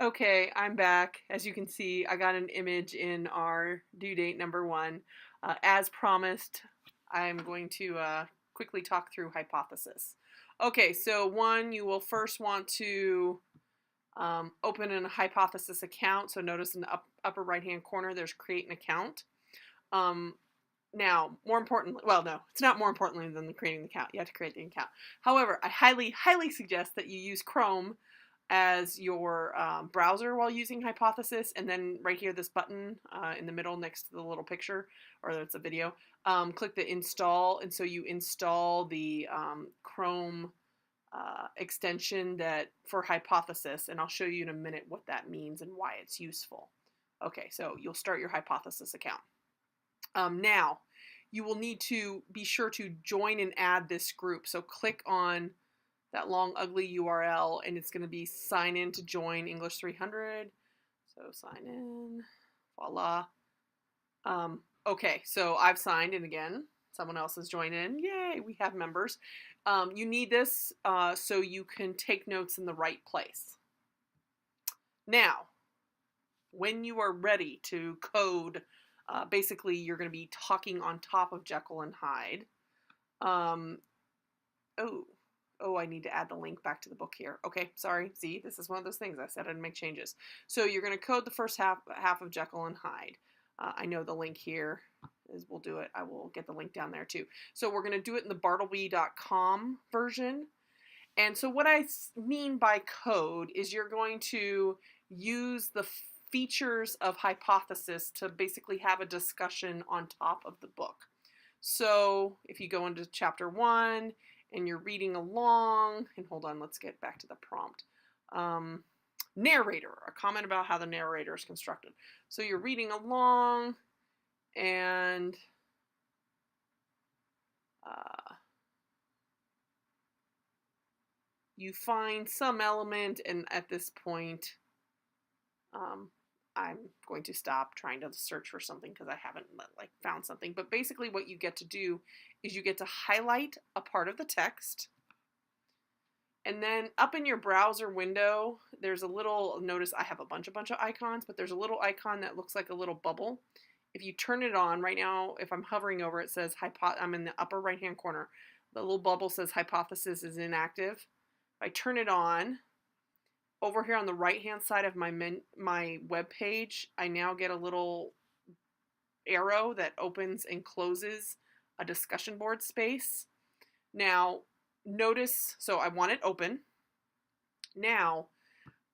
Okay, I'm back. As you can see, I got an image in our due date number 1. As promised, I'm going to quickly talk through hypothesis. Okay, so 1, you will first want to open a hypothesis account. So notice in the upper right-hand corner, there's create an account. Now, more importantly, well, no, it's not more importantly than creating the account. You have to create the account. However, I highly suggest that you use Chrome as your browser while using Hypothesis, and then right here, this button in the middle next to the little picture, or it's a video, click the install, and so you install the Chrome extension that for Hypothesis, and I'll show you in a minute what that means and why it's useful. Okay, so you'll start your Hypothesis account. Now, you will need to be sure to join and add this group. So click on that long ugly URL and it's going to be sign in to join English 300. So sign in, voila. Okay, so I've signed in again. Someone else has joined in. Yay, we have members. You need this so you can take notes in the right place. Now, when you are ready to code, basically you're going to be talking on top of Jekyll and Hyde. Oh, I need to add the link back to the book here. Okay, sorry. See, this is one of those things I said I'd make changes. So you're going to code the first half of Jekyll and Hyde. I know the link here is, we'll do it. I will get the link down there too. So we're going to do it in the bartleby.com version. And so what I mean by code is you're going to use the features of Hypothesis to basically have a discussion on top of the book. So if you go into chapter 1 and you're reading along, and hold on, let's get back to the prompt. Narrator, a comment about how the narrator is constructed. So you're reading along and you find some element, and at this point, I'm going to stop trying to search for something because I haven't found something. But basically what you get to do is you get to highlight a part of the text. And then up in your browser window, there's a little, notice I have a bunch of icons, but there's a little icon that looks like a little bubble. If you turn it on right now, if I'm hovering over it, says I'm in the upper right hand corner. The little bubble says hypothesis is inactive. If I turn it on, over here on the right hand side of my web page, I now get a little arrow that opens and closes a discussion board space. Now notice, so I want it open. Now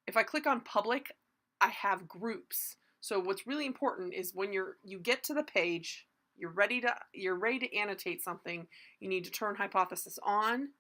if I click on public, I have groups. So what's really important is when you get to the page, you're ready to annotate something, you need to turn Hypothesis on.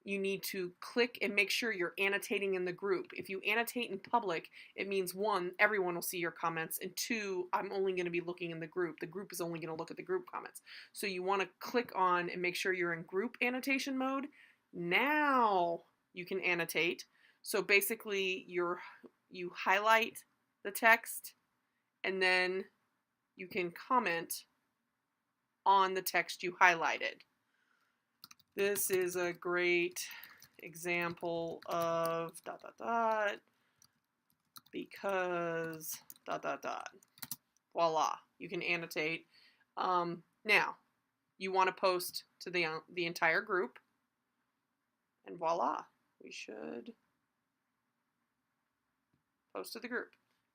You need to click and make sure you're annotating in the group. If you annotate in public, it means 1, everyone will see your comments, and 2, I'm only going to be looking in the group. The group is only going to look at the group comments. So you want to click on and make sure you're in group annotation mode. Now you can annotate. So basically you highlight the text and then you can comment on the text you highlighted. This is a great example of ... because ... Voila, you can annotate. Now, you want to post to the entire group, and voila, we should post to the group.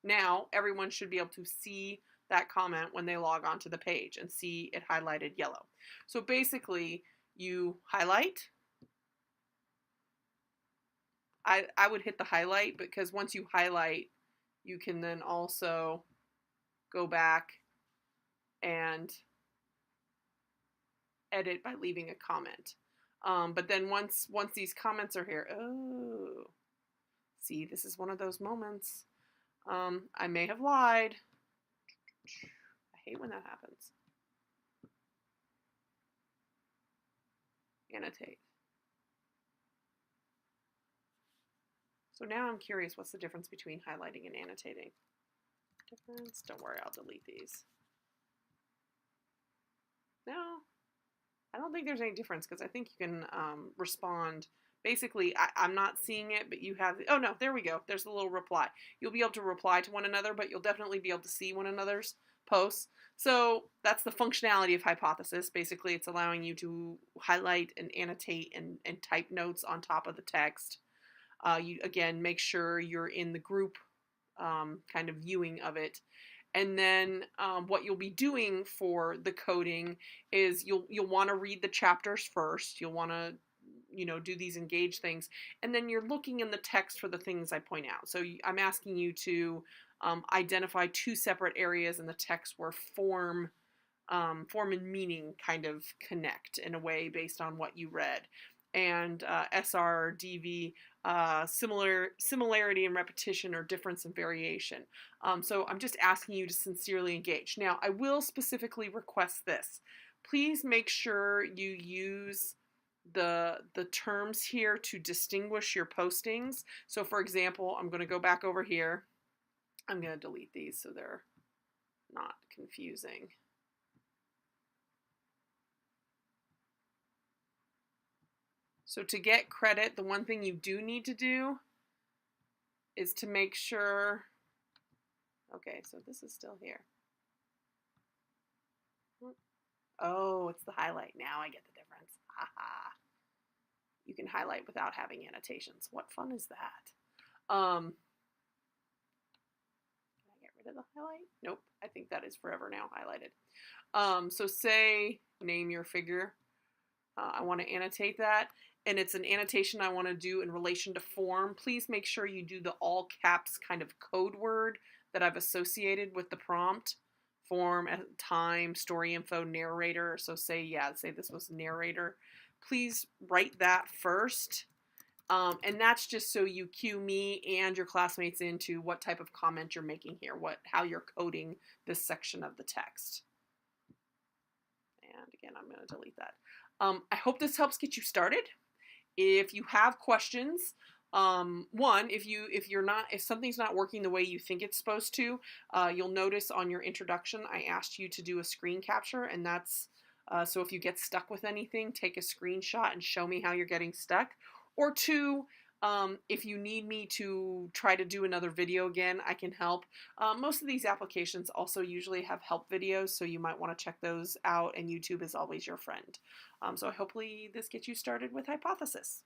Now, everyone should be able to see that comment when they log onto the page and see it highlighted yellow. So basically, you highlight. I would hit the highlight because once you highlight, you can then also go back and edit by leaving a comment. But then once these comments are here, oh, see, this is one of those moments. I may have lied. I hate when that happens. Annotate. So now I'm curious, what's the difference between highlighting and annotating? Difference? Don't worry, I'll delete these. No, I don't think there's any difference because I think you can respond basically, I'm not seeing it, but you have, oh no, there we go. There's a little reply. You'll be able to reply to one another, but you'll definitely be able to see one another's posts. So that's the functionality of Hypothesis. Basically, it's allowing you to highlight and annotate and type notes on top of the text. You, again, make sure you're in the group kind of viewing of it. And then what you'll be doing for the coding is you'll want to read the chapters first. You'll want to do these engage things, and then you're looking in the text for the things I point out. So I'm asking you to identify two separate areas in the text where form and meaning kind of connect in a way based on what you read. And SR, DV, similarity and repetition, or difference and variation. So I'm just asking you to sincerely engage. Now, I will specifically request this. Please make sure you use the terms here to distinguish your postings. So for example, I'm going to go back over here. I'm going to delete these so they're not confusing. So to get credit, the one thing you do need to do is to make sure, okay, so this is still here. Oh, it's the highlight. Now I get the difference. Haha. You can highlight without having annotations. What fun is that? Can I get rid of the highlight? Nope. I think that is forever now highlighted. So say, name your figure. I want to annotate that. And it's an annotation I want to do in relation to form. Please make sure you do the all caps kind of code word that I've associated with the prompt. Form, time, story info, narrator. So say this was narrator. Please write that first. And that's just so you cue me and your classmates into what type of comment you're making here, how you're coding this section of the text. And again, I'm going to delete that. I hope this helps get you started. If you have questions, one, if something's not working the way you think it's supposed to, you'll notice on your introduction I asked you to do a screen capture, and that's so if you get stuck with anything, take a screenshot and show me how you're getting stuck. Or two, if you need me to try to do another video again, I can help. Most of these applications also usually have help videos, so you might want to check those out, and YouTube is always your friend. So hopefully this gets you started with Hypothesis.